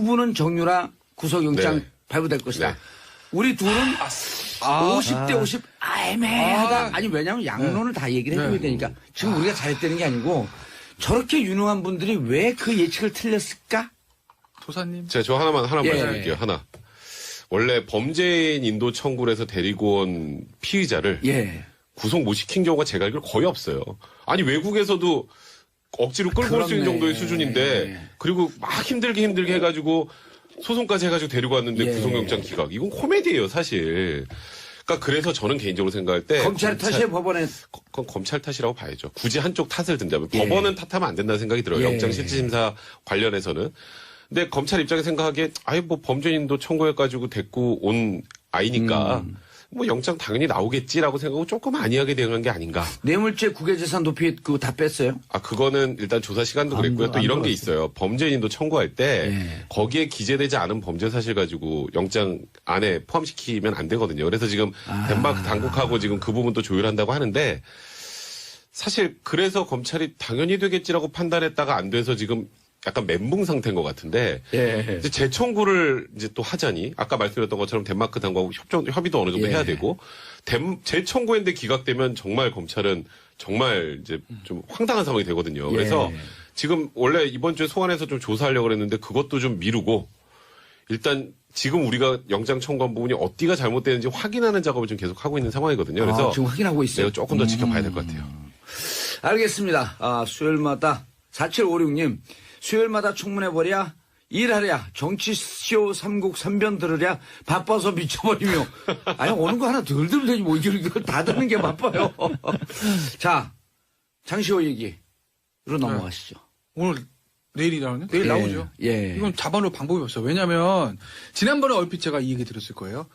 분은 정유라 구속영장 네. 발부될 것이다. 네. 우리 둘은 50대 50 애매하다. 아니 왜냐하면 양론을 다 얘기를 해줘야 되니까 지금 우리가 잘했다는 게 아니고 저렇게 유능한 분들이 왜 그 예측을 틀렸을까? 도사님. 제가 저 하나만 예. 말씀드릴게요. 하나. 원래 범죄인 인도 청구를 해서 데리고 온 피의자를 예. 구속 못 시킨 경우가 제가 알기로 거의 없어요. 아니 외국에서도 억지로 끌고 올 수 있는 그렇네. 정도의 수준인데 그리고 막 힘들게 해가지고 소송까지 해가지고 데리고 왔는데 예. 구속영장 기각. 이건 코미디예요 사실. 그러니까 그래서 저는 개인적으로 생각할 때 검찰 탓이에요, 법원에. 그건 검찰 탓이라고 봐야죠. 굳이 한쪽 탓을 든다면 법원은 탓하면 안 된다는 생각이 들어요. 예. 영장실질심사 관련해서는. 근데 검찰 입장에 생각하기에 아예 뭐 범죄인도 청구해가지고 데리고 온 아이니까 뭐 영장 당연히 나오겠지라고 생각하고 조금 안이하게 대응한 게 아닌가. 뇌물죄 국외재산 도피 그거 다 뺐어요? 아 그거는 일단 조사 시간도 그랬고요. 또 이런 게 있어요. 범죄인도 청구할 때 예. 거기에 기재되지 않은 범죄 사실 가지고 영장 안에 포함시키면 안 되거든요. 그래서 지금 덴마크 당국하고 지금 그 부분도 조율한다고 하는데 사실 그래서 검찰이 당연히 되겠지라고 판단했다가 안 돼서 지금 약간 멘붕 상태인 것 같은데 예. 이제 재청구를 이제 또 하자니 아까 말씀드렸던 것처럼 덴마크 당국하고 협의도 어느 정도 예. 해야 되고 재청구했는데 기각되면 정말 검찰은 정말 이제 좀 황당한 상황이 되거든요. 그래서 예. 지금 원래 이번 주에 소환해서 좀 조사하려고 했는데 그것도 좀 미루고 일단 지금 우리가 영장 청구한 부분이 어디가 잘못되는지 확인하는 작업을 좀 계속 하고 있는 상황이거든요. 그래서 지금 확인하고 있어요. 내가 조금 더 지켜봐야 될 것 같아요. 알겠습니다. 수요일마다 4756님 수요일마다 청문회버랴 일하랴 정치쇼 삼국 삼변 들으랴 바빠서 미쳐버리며 아니 오는 거 하나 덜 들으면 되지 뭐 이걸 다 듣는 게 바빠요. 자 장시호 얘기로 넘어가시죠. 오늘 내일이라는 내일 예. 나오죠. 예. 이건 잡아놓을 방법이 없어요. 왜냐하면 지난번에 얼핏 제가 이 얘기 들었을 거예요.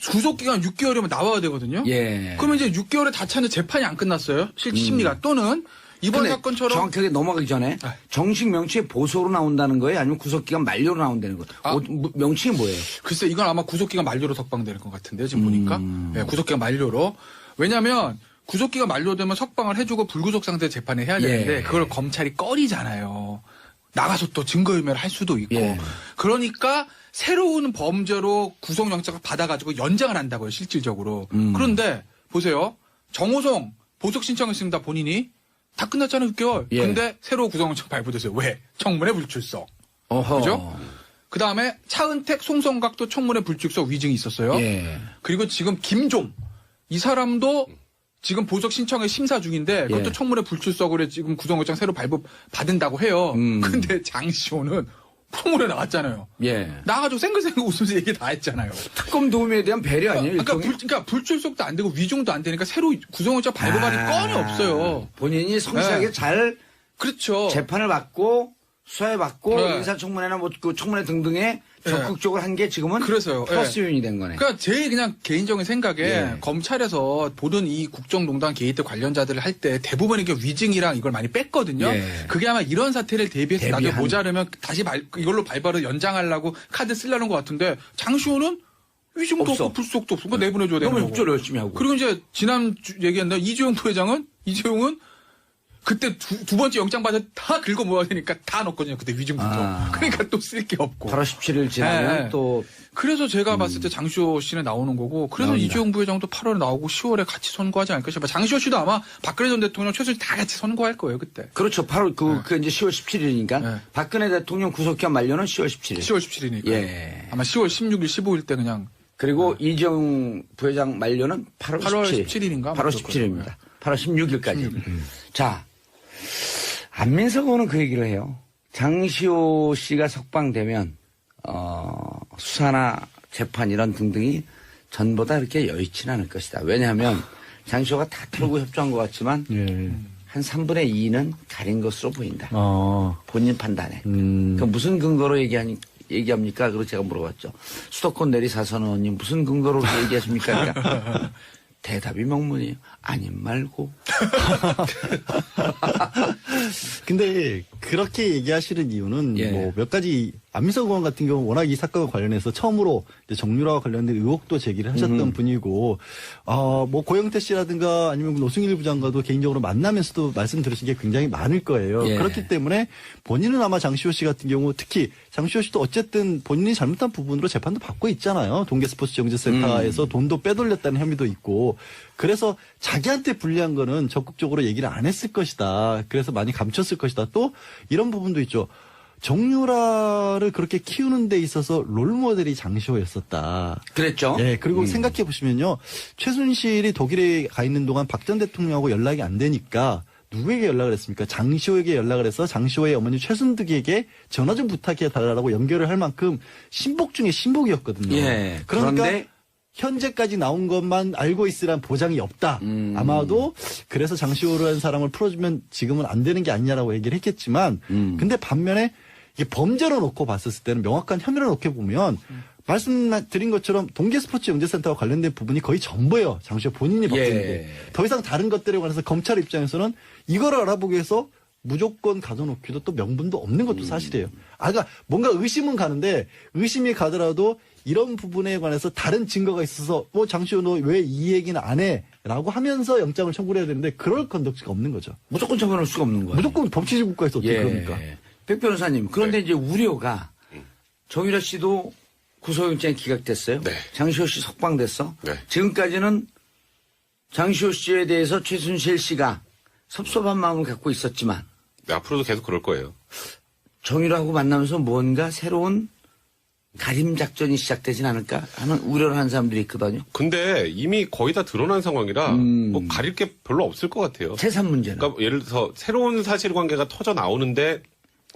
구속기간 6개월이면 나와야 되거든요. 예. 그러면 이제 6개월에 다 차는데 재판이 안 끝났어요. 심리가 또는 이번 근데 사건처럼 정확하게 넘어가기 전에 아. 정식 명칭이 보소로 나온다는 거예요? 아니면 구속기간 만료로 나온다는 거예요? 아. 명칭이 뭐예요? 글쎄 이건 아마 구속기간 만료로 석방되는 것 같은데요. 지금 보니까 네, 구속기간 만료로. 왜냐하면 구속기간 만료되면 석방을 해주고 불구속 상태 재판을 해야 되는데 예. 그걸 검찰이 꺼리잖아요. 나가서 또 증거인멸을 할 수도 있고. 예. 그러니까 새로운 범죄로 구속영장을 받아가지고 연장을 한다고요. 실질적으로. 그런데 보세요. 정호성 보석 신청했습니다. 본인이. 다 끝났잖아요. 6개월. 예. 근데 새로 구속영장 발부됐어요. 왜? 청문회 불출석. 어허. 그죠? 그 다음에 차은택, 송성각도 청문회 불출석 위증이 있었어요. 예. 그리고 지금 김종 이 사람도 지금 보석 신청에 심사 중인데 그것도 예. 청문회 불출석으로 지금 구속영장 새로 발부 받은다고 해요. 근데 장시호는 프로모에 나왔잖아요. 예. 나가지고 생글생글 웃으면서 얘기 다 했잖아요. 특검 도움에 대한 배려 아니에요? 그러니까 불출석도 안 되고 위증도 안 되니까 새로 구속영장 발부받을 건이 없어요. 본인이 성실하게 네. 잘 그렇죠. 재판을 받고 수사에 받고 네. 인사청문회나 뭐 그 청문회 등등에 적극적으로 한 게 지금은 그래서요. 플러스 요인이 된 거네. 그러니까 제 그냥 개인적인 생각에 예. 검찰에서 보던 이 국정농단 개입대 관련자들을 할 때 대부분 이게 위증이랑 이걸 많이 뺐거든요. 예. 그게 아마 이런 사태를 대비해서 나중에 대비한. 모자르면 다시 이걸로 발발을 연장하려고 카드 쓰려는 것 같은데 장시호는 위증도 없어. 없고 불속도 없고 그거 내보내줘야 되는 너무 거고. 협조를 열심히 하고. 그리고 이제 지난 얘기했는데 이재용 부회장은 그때 두 번째 영장 받아 다 긁어 모아야 되니까 다 넣었거든요. 그때 위증부터. 아. 그러니까 또 쓸 게 없고. 8월 17일 지나면 네. 또 그래서 제가 봤을 때 장시호 씨는 나오는 거고, 그래서 나옵니다. 이재용 부회장도 8월에 나오고 10월에 같이 선거하지 않을까 싶어요. 장시호 씨도 아마 박근혜 전 대통령 최순실 다 같이 선거할 거예요, 그때. 그렇죠. 8월 그 이제 10월 17일이니까 네. 박근혜 대통령 구속기한 만료는 10월 17일. 10월 17일이니까. 예. 아마 10월 16일, 15일 때 그냥 그리고 이재용 부회장 만료는 8월 8월 17일. 17일인가? 8월 17일입니다. 8월 16일까지. 자, 안민석 의원은 그 얘기를 해요. 장시호 씨가 석방되면 수사나 재판 이런 등등이 전보다 이렇게 여의치는 않을 것이다. 왜냐하면 장시호가 다 털고 협조한 것 같지만 한 3분의 2는 가린 것으로 보인다. 본인 판단에. 그 무슨 근거로 얘기합니까? 그리고 제가 물어봤죠. 수도권 내리사선 의원님 무슨 근거로 그렇게 얘기하십니까? 그러니까 대답이 명문이에요. 아님 말고. 근데 그렇게 얘기하시는 이유는 예. 뭐 몇 가지 안민석 의원 같은 경우 워낙 이 사건과 관련해서 처음으로 이제 정유라와 관련된 의혹도 제기를 하셨던 분이고, 뭐 고영태 씨라든가 아니면 노승일 부장과도 개인적으로 만나면서도 말씀 들으신 게 굉장히 많을 거예요. 예. 그렇기 때문에 본인은 아마 장시호 씨 같은 경우 특히 장시호 씨도 어쨌든 본인이 잘못한 부분으로 재판도 받고 있잖아요. 동계 스포츠 정지센터에서 돈도 빼돌렸다는 혐의도 있고, 그래서 자기한테 불리한 거는 적극적으로 얘기를 안 했을 것이다. 그래서 많이 감췄을 것이다. 또 이런 부분도 있죠. 정유라를 그렇게 키우는 데 있어서 롤모델이 장시호였었다. 그랬죠. 예, 그리고 생각해 보시면요. 최순실이 독일에 가 있는 동안 박 전 대통령하고 연락이 안 되니까 누구에게 연락을 했습니까? 장시호에게 연락을 해서 장시호의 어머니 최순득에게 전화 좀 부탁해 달라고 연결을 할 만큼 신복 중에 신복이었거든요. 예. 그러니까 그런데 현재까지 나온 것만 알고 있으란 보장이 없다. 아마도 그래서 장시호라는 사람을 풀어주면 지금은 안 되는 게 아니냐라고 얘기를 했겠지만 근데 반면에 이게 범죄로 놓고 봤었을 때는 명확한 혐의로 놓고 보면 말씀드린 것처럼 동계스포츠 영재센터와 관련된 부분이 거의 전부예요. 장시호 본인이 벗긴 게. 더 이상 다른 것들에 관해서 검찰 입장에서는 이걸 알아보기 위해서 무조건 가둬놓기도 또 명분도 없는 것도 사실이에요. 그러니까 뭔가 의심은 가는데 의심이 가더라도 이런 부분에 관해서 다른 증거가 있어서 뭐 장시호 너 왜 이 얘기는 안 해? 라고 하면서 영장을 청구를 해야 되는데 그럴 건덕지가 없는 거죠. 무조건 처벌할 수가 없는 거예요. 무조건 법치주의 국가에서 어떻게 그럽니까? 백 변호사님, 그런데 이제 우려가 정유라 씨도 구속영장이 기각됐어요. 네. 장시호 씨 석방됐어. 네. 지금까지는 장시호 씨에 대해서 최순실 씨가 섭섭한 마음을 갖고 있었지만 네, 앞으로도 계속 그럴 거예요. 정유라하고 만나면서 뭔가 새로운 가림 작전이 시작되진 않을까 하는 우려를 하는 사람들이 있거든요. 근데 이미 거의 다 드러난 상황이라 뭐 가릴 게 별로 없을 것 같아요. 재산 문제는. 그러니까 예를 들어서 새로운 사실관계가 터져 나오는데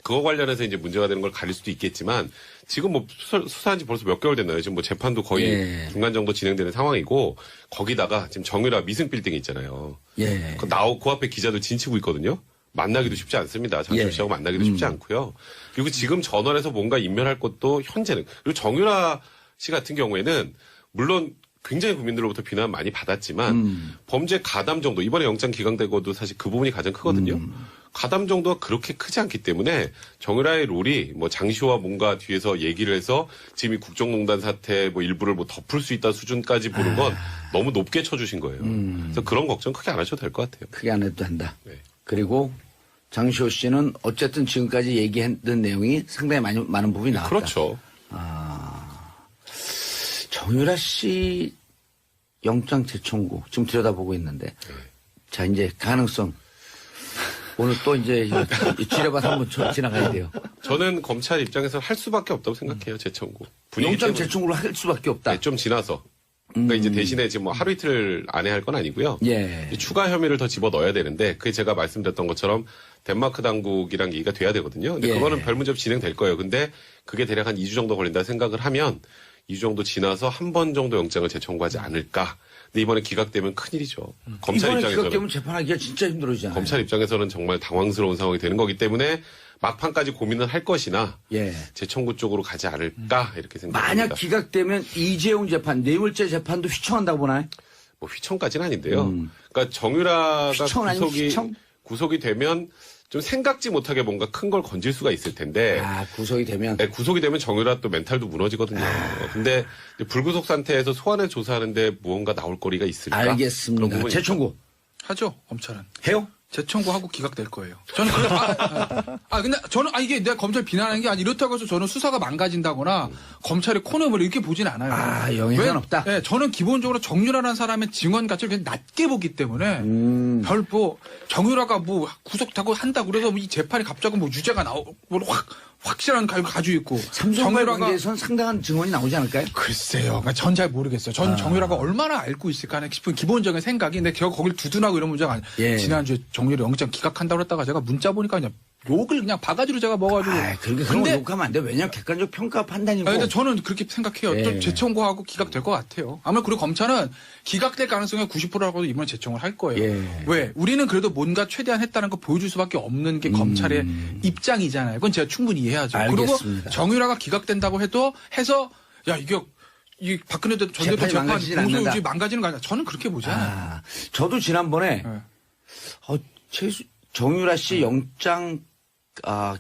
그거 관련해서 이제 문제가 되는 걸 가릴 수도 있겠지만 지금 뭐 수사한 지 벌써 몇 개월 됐나요? 지금 뭐 재판도 거의 예. 중간 정도 진행되는 상황이고 거기다가 지금 정유라 미승 빌딩 있잖아요. 예. 그 앞에 기자들 진치고 있거든요. 만나기도 쉽지 않습니다. 장시호 예. 씨하고 만나기도 쉽지 않고요. 그리고 지금 전원에서 뭔가 인멸할 것도 현재는 그리고 정유라 씨 같은 경우에는 물론 굉장히 국민들로부터 비난 많이 받았지만 범죄 가담 정도 이번에 영장 기각되고도 사실 그 부분이 가장 크거든요. 가담 정도가 그렇게 크지 않기 때문에 정유라의 롤이 뭐 장시호와 뭔가 뒤에서 얘기를 해서 지금 이 국정농단 사태 뭐 일부를 뭐 덮을 수 있다 수준까지 보는 건 너무 높게 쳐주신 거예요. 그래서 그런 걱정 크게 안 하셔도 될 것 같아요. 크게 안 해도 된다. 네. 그리고 장시호 씨는 어쨌든 지금까지 얘기했던 내용이 상당히 많은 부분이 나왔다. 그렇죠. 정유라 씨 영장 재청구 지금 들여다보고 있는데 자 이제 가능성 오늘 또 이제 지뢰밭 한번 지나가야 돼요. 저는 검찰 입장에서 할 수밖에 없다고 생각해요. 재청구. 분위기 영장 때문에. 재청구를 할 수밖에 없다. 네, 좀 지나서. 그러니까 이제 대신에 지금 뭐 하루 이틀 안에 할 건 아니고요. 예. 추가 혐의를 더 집어 넣어야 되는데 그게 제가 말씀드렸던 것처럼 덴마크 당국이랑 얘기가 돼야 되거든요. 근데 예. 그거는 별 문제 없이 진행될 거예요. 근데 그게 대략 한 2주 정도 걸린다 생각을 하면 2주 정도 지나서 한 번 정도 영장을 재청구하지 않을까. 근데 이번에 기각되면 큰일이죠. 검찰 이번에 입장에서는. 기각되면 재판하기가 진짜 힘들어지잖아요. 검찰 입장에서는 정말 당황스러운 상황이 되는 거기 때문에 막판까지 고민을 할 것이나 예. 재청구 쪽으로 가지 않을까 이렇게 생각합니다. 만약 기각되면 이재용 재판, 뇌물죄 재판도 휘청한다고 보나요? 뭐 휘청까지는 아닌데요. 그러니까 정유라가 휘청 아니면 휘청? 구속이 되면 좀 생각지 못하게 뭔가 큰 걸 건질 수가 있을 텐데 구속이 되면 네, 구속이 되면 정유라 또 멘탈도 무너지거든요. 근데 불구속 상태에서 소환을 조사하는데 무언가 나올 거리가 있을까? 그런 알겠습니다. 부분이 재청구 하죠, 검찰은. 해요? 재청구하고 기각될 거예요. 저는 근데 저는 이게 내가 검찰 비난하는 게 아니 이렇다고 해서 저는 수사가 망가진다거나 검찰의 코너를 이렇게 보진 않아요. 영향은 없다. 네, 저는 기본적으로 정유라라는 사람의 증언 가치를 그냥 낮게 보기 때문에 별뭐 정유라가 뭐 구속하고 한다고 그래서 이 재판이 갑자기 뭐 유죄가 나오고 확실한 가지고 있고 삼성과의 관계에서는 상당한 증언이 나오지 않을까요? 글쎄요. 전 잘 모르겠어요. 전 정유라가 얼마나 알고 있을까 하는 싶은 기본적인 생각이 근데 제가 거길 두둔하고 이런 문제가 아니에요. 예. 지난주에 정유라 영장 기각한다고 했다가 제가 문자 보니까 그냥 욕을 그냥 바가지로 제가 먹어가지고. 그런 거 욕하면 안 돼. 왜냐면 객관적 평가 판단이고. 근데 저는 그렇게 생각해요. 예. 또 재청구하고 기각될 것 같아요. 아마 그리고 검찰은 기각될 가능성이 90%라고도 이번에 재청을 할 거예요. 예. 왜? 우리는 그래도 뭔가 최대한 했다는 거 보여줄 수밖에 없는 게 검찰의 입장이잖아요. 그건 제가 충분히 이해하죠. 알겠습니다. 그리고 정유라가 기각된다고 해서 야 이게 이 박근혜 전 대통령 재판이 재판 망가지진 않는다. 공소유지 망가지는 거 아니야. 저는 그렇게 보지 않아요. 저도 지난번에 네. 정유라 씨 영장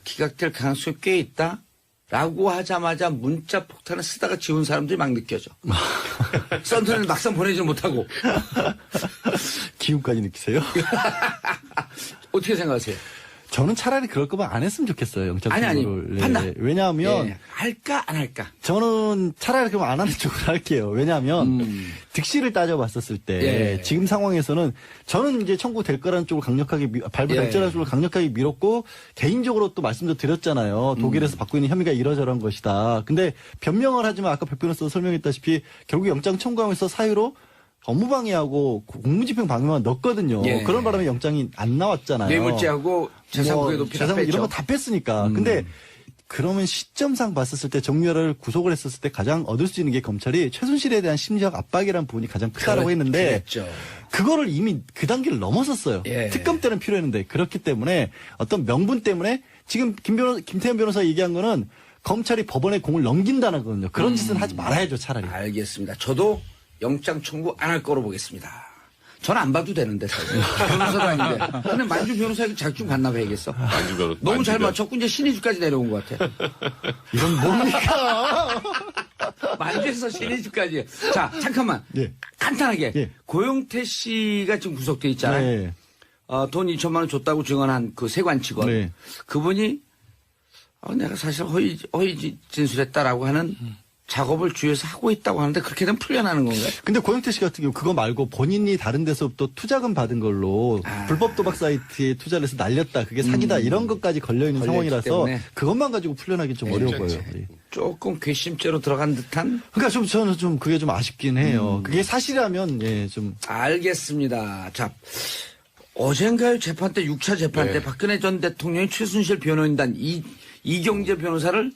기각될 가능성이 꽤 있다라고 라고 하자마자 문자 폭탄을 쓰다가 지운 사람들이 막 느껴져. 썬터는 막상 보내지 못하고. 기운까지 느끼세요? 어떻게 생각하세요? 저는 차라리 그럴 거면 안 했으면 좋겠어요. 영장 아니, 청구를. 판단. 왜냐하면 예. 할까 안 할까? 저는 차라리 그럼 안 하는 쪽으로 할게요. 왜냐하면 득실을 따져봤었을 때 예. 지금 상황에서는 저는 이제 청구될 거라는 쪽을 강력하게 발부될자라는 쪽을 강력하게 밀었고 개인적으로 또 말씀도 드렸잖아요. 독일에서 받고 있는 혐의가 이러저러한 것이다. 근데 변명을 하지만 아까 백 변호사도 설명했다시피 결국 영장 청구하면서 사유로 업무방해하고 공무집행 방해만 넣었거든요. 예. 그런 바람에 영장이 안 나왔잖아요. 뇌물죄하고 재산국의 높이 다 재산 뺐죠. 이런 거 다 뺐으니까. 근데 그러면 시점상 봤었을 때 정유라를 구속을 했었을 때 가장 얻을 수 있는 게 검찰이 최순실에 대한 심리적 압박이라는 부분이 가장 크다라고 했는데 그랬죠. 그거를 이미 그 단계를 넘어섰어요. 예. 특검 때는 필요했는데 그렇기 때문에 어떤 명분 때문에 지금 김태현 변호사 얘기한 거는 검찰이 법원에 공을 넘긴다는 거거든요. 그런 짓은 하지 말아야죠, 차라리. 알겠습니다. 저도 영장 청구 안 할 거로 보겠습니다. 저는 안 봐도 되는데, 사실. 변호사도 아닌데. 근데 만주 변호사에게 자격증 반납해야겠어. 만주 변호 너무 잘 맞췄고 이제 신의주까지 내려온 것 같아. 이건 뭡니까? 만주에서 신의주까지. 자, 잠깐만. 예. 간단하게. 예. 고영태 씨가 지금 구속돼 있잖아요. 네. 돈 2천만 원 줬다고 증언한 그 세관 직원. 네. 그분이 내가 사실 허위 진술했다라고 하는 작업을 주위에서 하고 있다고 하는데 그렇게 되면 풀려나는 건가요? 근데 고영태 씨 같은 경우 그거 말고 본인이 다른 데서부터 투자금 받은 걸로 불법 도박 사이트에 투자를 해서 날렸다. 그게 사기다. 이런 것까지 걸려있는 걸려있기 상황이라서 때문에. 그것만 가지고 풀려나기 좀 어려워 보여요. 예. 조금 괘씸죄로 들어간 듯한? 그러니까 저는 좀 그게 좀 아쉽긴 해요. 그게 사실이라면 예, 좀 알겠습니다. 자, 어젠가요 재판 때 6차 재판 때 박근혜 전 대통령이 최순실 변호인단 이경재 변호사를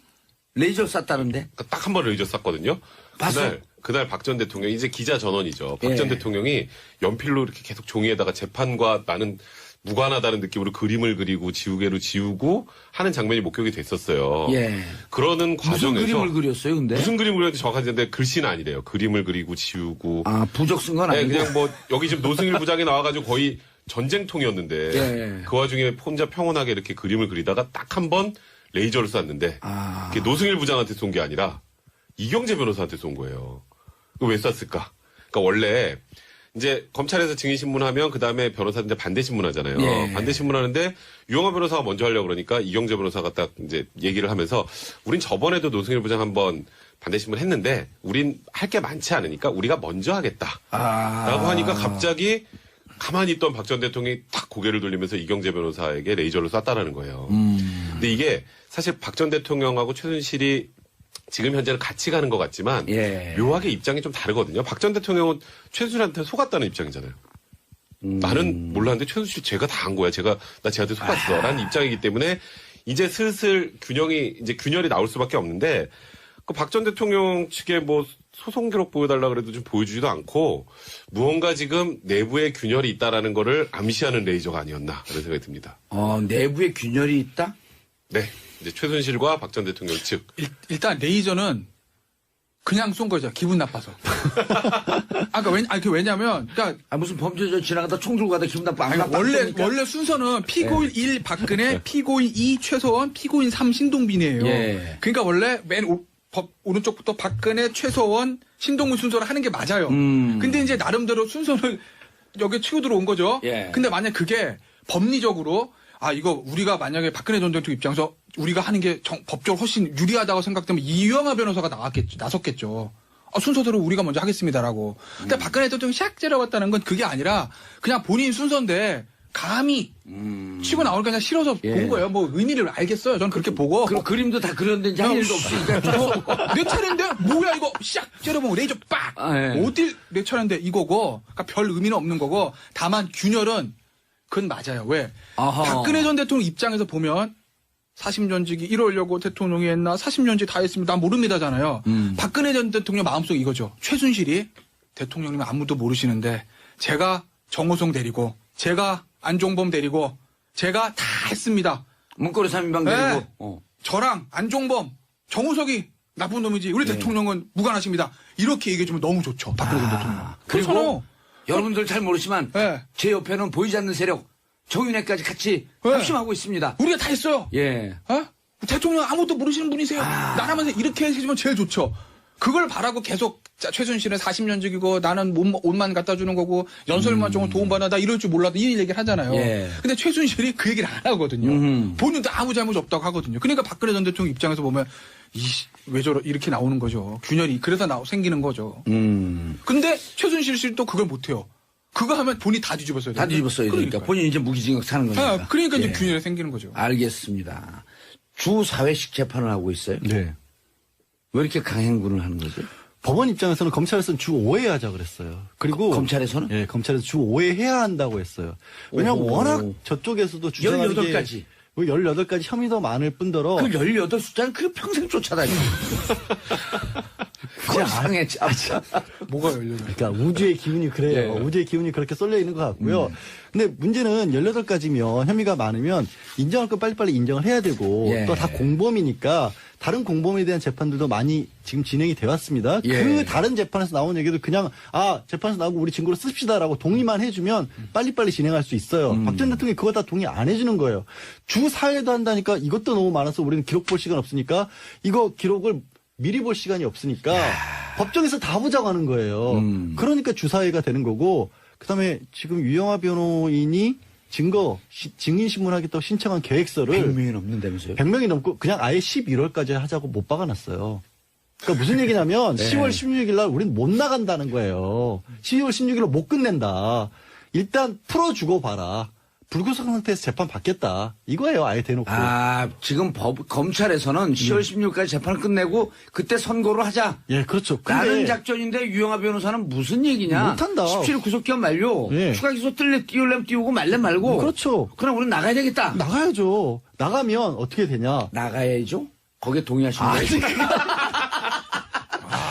레이저 쐈다는데? 딱 한 번 레이저 쐈거든요. 봤어? 그날 박 전 대통령 이제 기자 전원이죠. 박 전 예. 대통령이 연필로 이렇게 계속 종이에다가 재판과 나는 무관하다는 느낌으로 그림을 그리고 지우개로 지우고 하는 장면이 목격이 됐었어요. 예. 그러는 무슨 과정에서 그림을 그렸어요, 근데? 무슨 그림을 그렸는지 정확하지 않은데 글씨는 아니래요. 그림을 그리고 지우고. 부적 쓴 건 네, 아니고. 그냥 뭐 여기 지금 노승일 부장이 나와가지고 거의 전쟁통이었는데 예. 그 와중에 혼자 평온하게 이렇게 그림을 그리다가 딱 한 번 레이저를 쐈는데 그게 노승일 부장한테 쏜 게 아니라 이경재 변호사한테 쏜 거예요. 왜 쐈을까? 그러니까 원래 이제 검찰에서 증인신문하면 그 다음에 변호사들 반대신문하잖아요. 예. 반대신문하는데 유영하 변호사가 먼저 하려고 그러니까 이경재 변호사가 딱 이제 얘기를 하면서 우린 저번에도 노승일 부장 한번 반대신문 했는데 우린 할 게 많지 않으니까 우리가 먼저 하겠다. 라고 하니까 갑자기 가만히 있던 박 전 대통령이 탁 고개를 돌리면서 이경재 변호사에게 레이저를 쐈다라는 거예요. 근데 이게 사실 박 전 대통령하고 최순실이 지금 현재는 같이 가는 것 같지만 예. 묘하게 입장이 좀 다르거든요. 박 전 대통령은 최순실한테 속았다는 입장이잖아요. 나는 몰랐는데 최순실 쟤가 다 한 거야. 나 쟤한테 속았어. 라는 입장이기 때문에 이제 슬슬 균열이 나올 수밖에 없는데 그 박 전 대통령 측에 뭐 소송 기록 보여달라 그래도 좀 보여주지도 않고 무언가 지금 내부에 균열이 있다라는 거를 암시하는 레이저가 아니었나 그런 생각이 듭니다. 내부에 균열이 있다? 네. 이제 최순실과 박 전 대통령 측. 일단 레이저는 그냥 쏜 거죠. 기분 나빠서. 왜냐면, 그러니까 무슨 범죄자 지나가다 총 들고 가다 기분 나빠. 원래 순서는 피고인 1 박근혜, 피고인 2 최소원, 피고인 3 신동빈이에요. 예. 그러니까 원래 오른쪽부터 박근혜, 최소원, 신동빈 순서로 하는 게 맞아요. 근데 이제 나름대로 순서를 여기 치고 들어온 거죠. 예. 근데 만약 그게 법리적으로 이거 우리가 만약에 박근혜 전 대통령 입장에서 우리가 하는 게 법적으로 훨씬 유리하다고 생각되면 이유영아 변호사가 나섰겠죠. 순서대로 우리가 먼저 하겠습니다라고. 근데 박근혜 대통령이 샥 째려봤다는 건 그게 아니라 그냥 본인 순서인데 감히 치고 나올 게 그냥 싫어서 본 거예요. 뭐 의미를 알겠어요. 저는 그렇게 보고. 그림도 다 그렸는데 할 일도 없으니까. 내 차례인데 뭐야 이거 샥 째려보고 레이저 빡. 예. 어딜 내 차례인데 이거고. 그러니까 별 의미는 없는 거고. 다만 균열은 그건 맞아요. 왜? 박근혜 전 대통령 입장에서 보면 사심전직이 이러려고 대통령이 했나 사심전직 다 했습니다. 난 모릅니다잖아요. 박근혜 전 대통령 마음속 이거죠. 최순실이 대통령님 아무도 모르시는데 제가 정호성 데리고 제가 안종범 데리고 제가 다 했습니다. 문고리 3인방 데리고. 저랑 안종범 정호석이 나쁜 놈이지 우리 대통령은 무관하십니다. 이렇게 얘기해주면 너무 좋죠. 박근혜 전 대통령. 그리고 여러분들 잘 모르지만 제 옆에는 보이지 않는 세력 정윤회까지 같이 합심하고 있습니다. 우리가 다 했어요. 예. 대통령 아무것도 모르시는 분이세요. 나라면서 이렇게 해주면 제일 좋죠. 그걸 바라고 계속 최순실은 40년직이고 나는 옷만 갖다 주는 거고 연설만 조금 도움받아 나 이럴 줄 몰라도 이 얘기를 하잖아요. 예. 근데 최순실이 그 얘기를 안 하거든요. 본인도 아무 잘못이 없다고 하거든요. 그러니까 박근혜 전 대통령 입장에서 보면 왜 이렇게 나오는 거죠. 균열이 그래서 생기는 거죠. 근데 최순실 씨는 또 그걸 못해요. 그거 하면 본인이 다 뒤집었어요. 다 뒤집었어야 되니까. 본인이 이제 무기징역 사는 거니까. 그러니까 이제 예. 균열이 생기는 거죠. 알겠습니다. 주 4회씩 재판을 하고 있어요. 네. 왜 이렇게 강행군을 하는 거죠? 법원 입장에서는 검찰에서는 주 5회 하자 그랬어요. 그리고 검찰에서는? 예, 검찰에서 주 5회 해야 한다고 했어요. 왜냐하면 오호. 워낙 저쪽에서도 주장하는 18가지. 18가지 혐의도 많을 뿐더러 그 18숫자는 그 평생 쫓아다니고. 세상에 참. 뭐가 열려요? 그러니까 우주의 기운이 그래요. 예. 우주의 기운이 그렇게 쏠려 있는 것 같고요. 근데 문제는 18가지면 혐의가 많으면 인정할 거 빨리빨리 인정을 해야 되고 예. 또 다 공범이니까 다른 공범에 대한 재판들도 많이 지금 진행이 되어 왔습니다. 예. 그 다른 재판에서 나온 얘기도 그냥 재판에서 나오고 우리 증거로 씁시다라고 동의만 해주면 빨리빨리 진행할 수 있어요. 박 전 대통령이 그거 다 동의 안 해주는 거예요. 주 4회도 한다니까 이것도 너무 많아서 우리는 기록 볼 시간 없으니까 이거 기록을 미리 볼 시간이 없으니까 법정에서 다 보자고 하는 거예요. 그러니까 주사회가 되는 거고 그다음에 지금 유영하 변호인이 증인신문하겠다고 신청한 계획서를 100명이 넘는다면서요? 100명이 넘고 그냥 아예 11월까지 하자고 못 박아놨어요. 그러니까 무슨 얘기냐면 네. 10월 16일 날 우린 못 나간다는 거예요. 12월 16일로 못 끝낸다. 일단 풀어주고 봐라. 불구속 상태에서 재판 받겠다. 이거예요. 아예 대놓고. 지금 검찰에서는 10월 16일까지 재판을 끝내고 그때 선고를 하자. 예, 그렇죠. 라는 작전인데 유영하 변호사는 무슨 얘기냐. 못한다. 17일 구속기한 만료. 예. 추가 기소 띄우려면 띄우고 말려면 말고. 그렇죠. 그럼 우리는 나가야 되겠다. 나가야죠. 나가면 어떻게 되냐. 나가야죠. 거기에 동의하시는 거예요?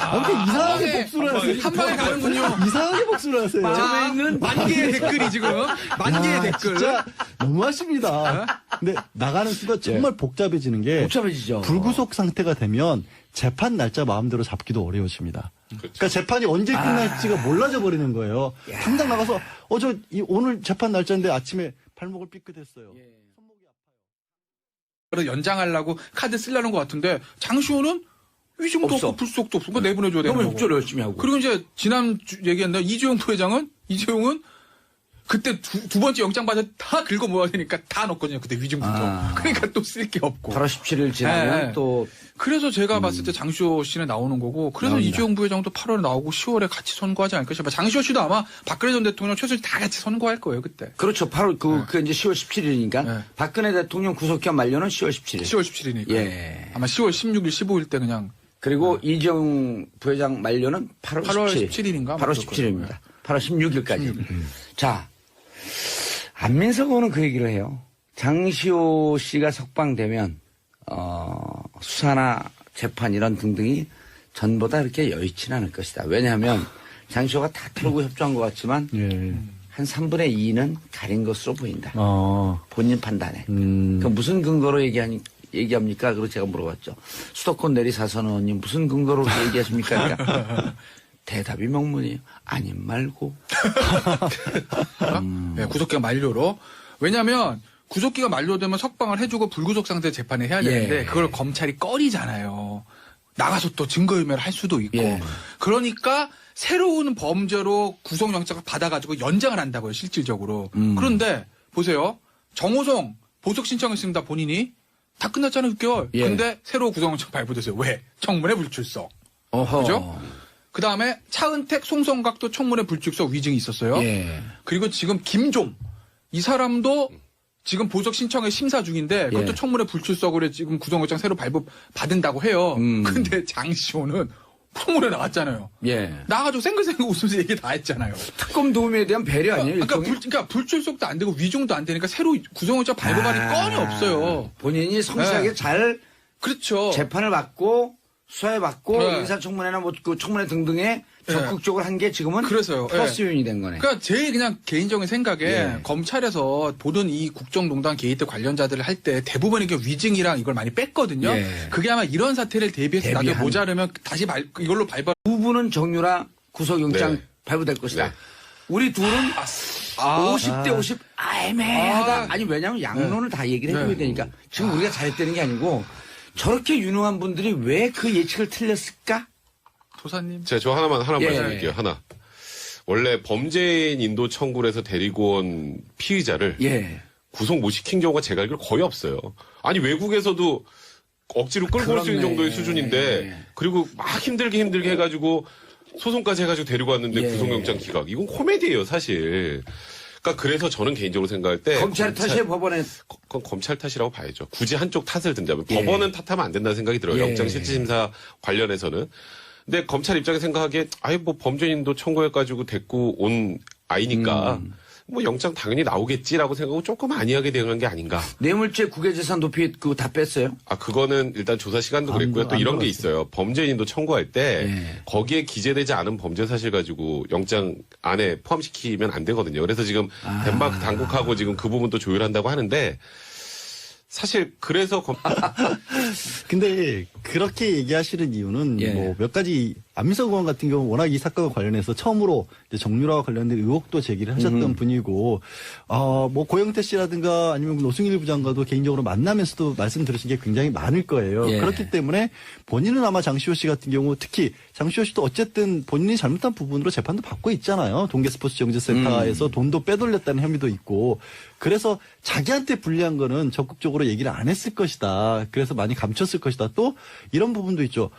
이렇게 이상하게 복수를 하세요. 한 방에 가는군요. 이상하게 복수를 하세요. 처음에는 만 개의 댓글이 지금 만 개의 댓글. 진짜 너무하십니다. 근데 나가는 수가 정말 복잡해지는 게 복잡해지죠. 불구속 상태가 되면 재판 날짜 마음대로 잡기도 어려워집니다. 그러니까 재판이 언제 끝날지가 몰라져 버리는 거예요. 당장 나가서 오늘 재판 날짜인데 아침에 발목을 삐끗했어요. 그래서 연장하려고 카드 쓰려는 것 같은데 장시호는 위증도 없어. 없고 불속도 없고 그거 내보내줘야 되는 너무 거고. 협조를 열심히 하고. 그리고 이제 얘기했는데 이재용 부회장은 그때 두 번째 영장 받아 다 긁어 모아야 되니까 다 넣었거든요. 그때 위증부터. 그러니까 또 쓸 게 없고. 8월 17일 지나면 네. 또 그래서 제가 봤을 때 장시호 씨는 나오는 거고 그래서 나옵니다. 이재용 부회장도 8월에 나오고 10월에 같이 선고하지 않을까 싶어요. 장시호 씨도 아마 박근혜 전 대통령 최순실 다 같이 선고할 거예요. 그때. 그렇죠. 8월 그 이제 10월 17일이니까 네. 박근혜 대통령 구속기한 만료는 10월 17일. 10월 17일이니까. 예. 아마 10월 16일, 15일 때 그냥 그리고 이재용 부회장 만료는 8월 8월 17일. 17일인가? 8월 17일입니다. 8월 16일까지. 자, 안민석 의원은 그 얘기를 해요. 장시호 씨가 석방되면 수사나 재판 이런 등등이 전보다 그렇게 여의치는 않을 것이다. 왜냐하면 장시호가 다 털고 협조한 것 같지만 한 3분의 2는 가린 것으로 보인다. 본인 판단에. 그 무슨 근거로 얘기합니까? 그리고 제가 물어봤죠. 수도권 내리사선 의원님 무슨 근거로 그렇게 얘기하십니까? 그러니까 대답이 명문이에요. 아님 말고. 네, 구속기가 만료로. 왜냐하면 구속기가 만료되면 석방을 해주고 불구속 상태 재판을 해야 되는데 예. 그걸 검찰이 꺼리잖아요. 나가서 또 증거인멸을 할 수도 있고. 예. 그러니까 새로운 범죄로 구속영장을 받아가지고 연장을 한다고요. 실질적으로. 그런데 보세요. 정호성 보석 신청했습니다. 본인이. 다 끝났잖아요. 6개월. 예. 근데 새로 구속영장 발부됐어요. 왜? 청문회 불출석. 어허. 그죠? 그 다음에 차은택, 송성각도 청문회 불출석 위증이 있었어요. 예. 그리고 지금 김종 이 사람도 지금 보석 신청에 심사 중인데 그것도 예. 청문회 불출석으로 지금 구속영장 새로 발부 받은다고 해요. 근데 장시호는 청문회 나왔잖아요. 예. 나가지고 생글생글 웃으면서 얘기 다 했잖아요. 특검 도움에 대한 배려 아니에요? 그러니까 불출석도 안 되고 위증도 안 되니까 새로 구속영장 발부받을 건이 없어요. 본인이 성실하게 네. 잘 그렇죠. 재판을 받고 수사에 받고 네. 인사청문회나 뭐 그 청문회 등등에 적극적으로 한 게 지금은 그래서요. 플러스 요인이 된 거네. 그러니까 제 그냥 개인적인 생각에 예. 검찰에서 보던 이 국정농단 게이트 관련자들을 할 때 대부분 이게 위증이랑 이걸 많이 뺐거든요. 예. 그게 아마 이런 사태를 대비해서 나중에 대비한. 모자르면 다시 이걸로 발발. 부부는 정유라 구속영장 네. 발부될 것이다. 네. 우리 둘은 50대 50 애매하다. 아니 왜냐하면 양론을 다 얘기를 해줘야 네. 되니까 지금 우리가 잘했다는 게 아니고 저렇게 유능한 분들이 왜 그 예측을 틀렸을까? 도사님. 제가 저 하나만 예. 말씀드릴게요. 하나. 원래 범죄인 인도 청구를 해서 데리고 온 피의자를 예. 구속 못 시킨 경우가 제가 알기로 거의 없어요. 아니 외국에서도 억지로 끌고 올 수 있는 그렇네. 정도의 수준인데 그리고 막 힘들게 해가지고 소송까지 해가지고 데리고 왔는데 예. 구속영장 기각. 이건 코미디예요 사실. 그러니까 그래서 저는 개인적으로 생각할 때 검찰 탓이에요, 법원에. 그건 검찰 탓이라고 봐야죠. 굳이 한쪽 탓을 든다면 예. 법원은 탓하면 안 된다는 생각이 들어요. 예. 영장실질심사 관련해서는. 근데 검찰 입장에 생각하기에 아예 뭐 범죄인도 청구해가지고 데리고 온 아이니까 뭐 영장 당연히 나오겠지라고 생각하고 조금 안이하게 대응한 게 아닌가. 뇌물죄 국외재산 도피 그거 다 뺐어요? 아 그거는 일단 조사 시간도 그랬고요. 또 안 이런 게 들어갔어요. 있어요. 범죄인도 청구할 때 예. 거기에 기재되지 않은 범죄 사실 가지고 영장 안에 포함시키면 안 되거든요. 그래서 지금 덴마크 당국하고 지금 그 부분도 조율한다고 하는데 사실 그래서 근데 그렇게 얘기하시는 이유는 예. 뭐 몇 가지 안민석 의원 같은 경우 워낙 이 사건과 관련해서 처음으로 이제 정유라와 관련된 의혹도 제기를 하셨던 분이고 뭐 고영태 씨라든가 아니면 노승일 부장과도 개인적으로 만나면서도 말씀 들으신 게 굉장히 많을 거예요. 예. 그렇기 때문에 본인은 아마 장시호 씨 같은 경우 특히 장시호 씨도 어쨌든 본인이 잘못한 부분으로 재판도 받고 있잖아요. 동계스포츠정치센터에서 돈도 빼돌렸다는 혐의도 있고 그래서 자기한테 불리한 거는 적극적으로 얘기를 안 했을 것이다. 그래서 많이 감췄을 것이다. 또 이런 부분도 있죠.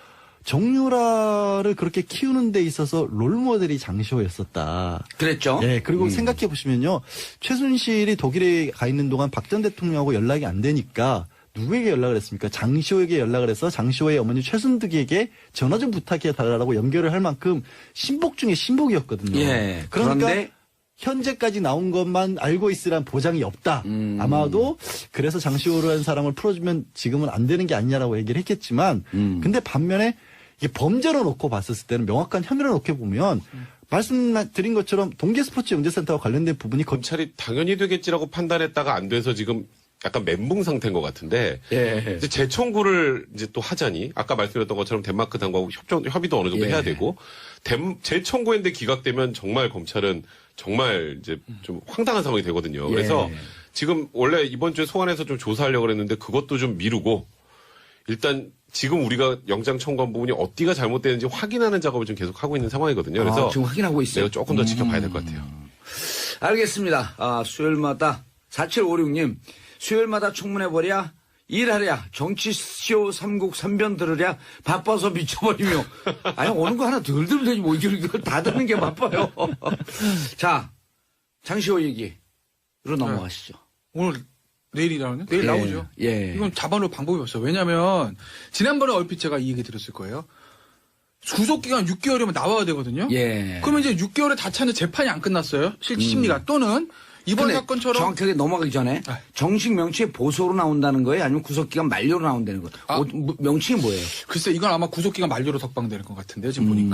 정유라를 그렇게 키우는 데 있어서 롤모델이 장시호였었다. 그랬죠? 예, 그리고 생각해 보시면요. 최순실이 독일에 가 있는 동안 박 전 대통령하고 연락이 안 되니까 누구에게 연락을 했습니까? 장시호에게 연락을 해서 장시호의 어머니 최순득에게 전화 좀 부탁해 달라고 연결을 할 만큼 신복 중에 신복이었거든요. 예. 그러니까 그런데 현재까지 나온 것만 알고 있으란 보장이 없다. 아마도 그래서 장시호라는 사람을 풀어주면 지금은 안 되는 게 아니냐라고 얘기를 했겠지만 근데 반면에 이게 범죄로 놓고 봤었을 때는 명확한 혐의를 놓고 보면 말씀드린 것처럼 동계스포츠영재센터와 관련된 부분이 검찰이 당연히 되겠지라고 판단했다가 안 돼서 지금 약간 멘붕 상태인 것 같은데 예. 이제 재청구를 이제 또 하자니 아까 말씀드렸던 것처럼 덴마크 당국하고 협의도 어느 정도 예. 해야 되고 재청구했는데 기각되면 정말 검찰은 정말 이제 좀 황당한 상황이 되거든요. 그래서 예. 지금 원래 이번 주에 소환해서 좀 조사하려고 그랬는데 그것도 좀 미루고 일단 지금 우리가 영장 청구한 부분이 어디가 잘못되는지 확인하는 작업을 좀 계속 하고 있는 상황이거든요. 그래서 지금 확인하고 있어요. 내가 조금 더 지켜봐야 될 것 같아요. 알겠습니다. 수요일마다 4756님 수요일마다 청문회버랴 일하랴 정치쇼 삼국 삼변 들으랴 바빠서 미쳐버리며 아니 오는 거 하나 덜 들으면 되지 뭐 이걸 다 듣는 게 바빠요. 자 장시호 얘기로 넘어가시죠. 오늘 내일이라는 내일 예, 나오죠. 예. 이건 잡아놓을 방법이 없어요. 왜냐하면 지난번에 얼핏 제가 이 얘기 들었을 거예요. 구속 기간 6개월이면 나와야 되거든요. 예. 그러면 이제 6개월에 다 차는 재판이 안 끝났어요. 심리가 또는 이번 근데 사건처럼 정확하게 넘어가기 전에 아. 정식 명칭이 보소로 나온다는 거예요? 아니면 구속기간 만료로 나온다는 거예요? 아. 명칭이 뭐예요? 글쎄 이건 아마 구속 기간 만료로 석방되는 것 같은데요. 지금 보니까.